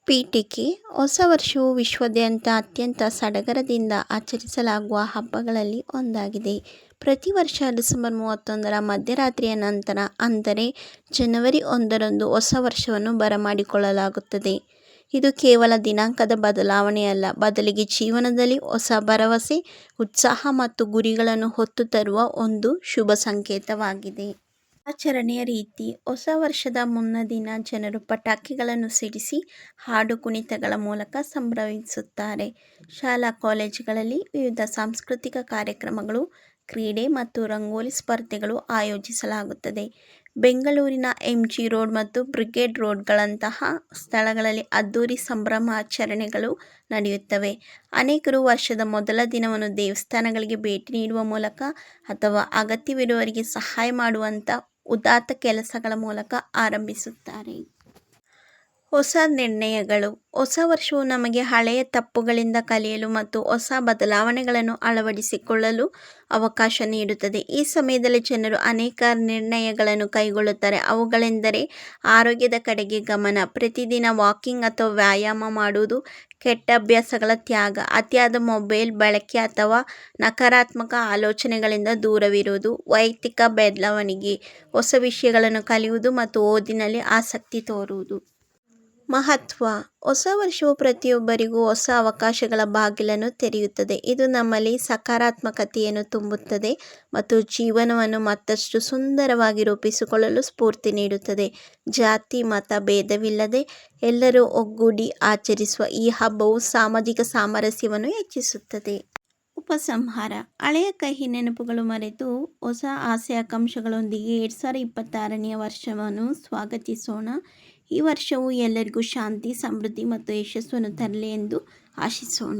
ಪೀಠಿಕೆ ಹೊಸ ವರ್ಷವು ವಿಶ್ವಾದ್ಯಂತ ಅತ್ಯಂತ ಸಡಗರದಿಂದ ಆಚರಿಸಲಾಗುವ ಹಬ್ಬಗಳಲ್ಲಿ ಒಂದಾಗಿದೆ. ಪ್ರತಿ ವರ್ಷ ಡಿಸೆಂಬರ್ 31ರ ಮಧ್ಯರಾತ್ರಿಯ ನಂತರ ಅಂದರೆ ಜನವರಿ 1ರಂದು ಹೊಸ ವರ್ಷವನ್ನು ಬರಮಾಡಿಕೊಳ್ಳಲಾಗುತ್ತದೆ. ಇದು ಕೇವಲ ದಿನಾಂಕದ ಬದಲಾವಣೆಯಲ್ಲ, ಬದಲಿಗೆ ಜೀವನದಲ್ಲಿ ಹೊಸ ಭರವಸೆ, ಉತ್ಸಾಹ ಮತ್ತು ಗುರಿಗಳನ್ನು ಹೊತ್ತು ತರುವ ಒಂದು ಶುಭ ಸಂಕೇತವಾಗಿದೆ. ಆಚರಣೆಯ ರೀತಿ: ಹೊಸ ವರ್ಷದ ಮುನ್ನಾ ದಿನ ಜನರು ಪಟಾಕಿಗಳನ್ನು ಸಿಡಿಸಿ, ಹಾಡು ಕುಣಿತಗಳ ಮೂಲಕ ಸಂಭ್ರಮಿಸುತ್ತಾರೆ. ಶಾಲಾ ಕಾಲೇಜುಗಳಲ್ಲಿ ವಿವಿಧ ಸಾಂಸ್ಕೃತಿಕ ಕಾರ್ಯಕ್ರಮಗಳು, ಕ್ರೀಡೆ ಮತ್ತು ರಂಗೋಲಿ ಸ್ಪರ್ಧೆಗಳು ಆಯೋಜಿಸಲಾಗುತ್ತದೆ. ಬೆಂಗಳೂರಿನ MG ರೋಡ್ ಮತ್ತು ಬ್ರಿಗೇಡ್ ರೋಡ್ಗಳಂತಹ ಸ್ಥಳಗಳಲ್ಲಿ ಅದ್ದೂರಿ ಸಂಭ್ರಮಾಚರಣೆಗಳು ನಡೆಯುತ್ತವೆ. ಅನೇಕರು ವರ್ಷದ ಮೊದಲ ದಿನವನ್ನು ದೇವಸ್ಥಾನಗಳಿಗೆ ಭೇಟಿ ನೀಡುವ ಮೂಲಕ ಅಥವಾ ಅಗತ್ಯವಿರುವವರಿಗೆ ಸಹಾಯ ಮಾಡುವಂಥ ಉದಾತ್ತ ಕೆಲಸಗಳ ಮೂಲಕ ಆರಂಭಿಸುತ್ತಾರೆ. ಹೊಸ ನಿರ್ಣಯಗಳು: ಹೊಸ ವರ್ಷವು ನಮಗೆ ಹಳೆಯ ತಪ್ಪುಗಳಿಂದ ಕಲಿಯಲು ಮತ್ತು ಹೊಸ ಬದಲಾವಣೆಗಳನ್ನು ಅಳವಡಿಸಿಕೊಳ್ಳಲು ಅವಕಾಶ ನೀಡುತ್ತದೆ. ಈ ಸಮಯದಲ್ಲಿ ಜನರು ಅನೇಕ ನಿರ್ಣಯಗಳನ್ನು ಕೈಗೊಳ್ಳುತ್ತಾರೆ. ಅವುಗಳೆಂದರೆ ಆರೋಗ್ಯದ ಕಡೆಗೆ ಗಮನ, ಪ್ರತಿದಿನ ವಾಕಿಂಗ್ ಅಥವಾ ವ್ಯಾಯಾಮ ಮಾಡುವುದು, ಕೆಟ್ಟ ಅಭ್ಯಾಸಗಳ ತ್ಯಾಗ, ಅತಿಯಾದ ಮೊಬೈಲ್ ಬಳಕೆ ಅಥವಾ ನಕಾರಾತ್ಮಕ ಆಲೋಚನೆಗಳಿಂದ ದೂರವಿರುವುದು, ವೈಯಕ್ತಿಕ ಬೆಳವಣಿಗೆ, ಹೊಸ ವಿಷಯಗಳನ್ನು ಕಲಿಯುವುದು ಮತ್ತು ಓದಿನಲ್ಲಿ ಆಸಕ್ತಿ ತೋರುವುದು. ಮಹತ್ವ: ಹೊಸ ವರ್ಷವು ಪ್ರತಿಯೊಬ್ಬರಿಗೂ ಹೊಸ ಅವಕಾಶಗಳ ಬಾಗಿಲನ್ನು ತೆರೆಯುತ್ತದೆ. ಇದು ನಮ್ಮಲ್ಲಿ ಸಕಾರಾತ್ಮಕತೆಯನ್ನು ತುಂಬುತ್ತದೆ ಮತ್ತು ಜೀವನವನ್ನು ಮತ್ತಷ್ಟು ಸುಂದರವಾಗಿ ರೂಪಿಸಿಕೊಳ್ಳಲು ಸ್ಫೂರ್ತಿ ನೀಡುತ್ತದೆ. ಜಾತಿ ಮತ ಭೇದವಿಲ್ಲದೆ ಎಲ್ಲರೂ ಒಗ್ಗೂಡಿ ಆಚರಿಸುವ ಈ ಹಬ್ಬವು ಸಾಮಾಜಿಕ ಸಾಮರಸ್ಯವನ್ನು ಹೆಚ್ಚಿಸುತ್ತದೆ. ಉಪಸಂಹಾರ: ಹಳೆಯ ಕಹಿ ನೆನಪುಗಳು ಮರೆತು ಹೊಸ ಆಸೆ ಆಕಾಂಕ್ಷೆಗಳೊಂದಿಗೆ 2026ನೇ ವರ್ಷವನ್ನು ಸ್ವಾಗತಿಸೋಣ. ಈ ವರ್ಷವು ಎಲ್ಲರಿಗೂ ಶಾಂತಿ, ಸಮೃದ್ಧಿ ಮತ್ತು ಯಶಸ್ಸನ್ನು ತರಲಿ ಎಂದು ಆಶಿಸೋಣ.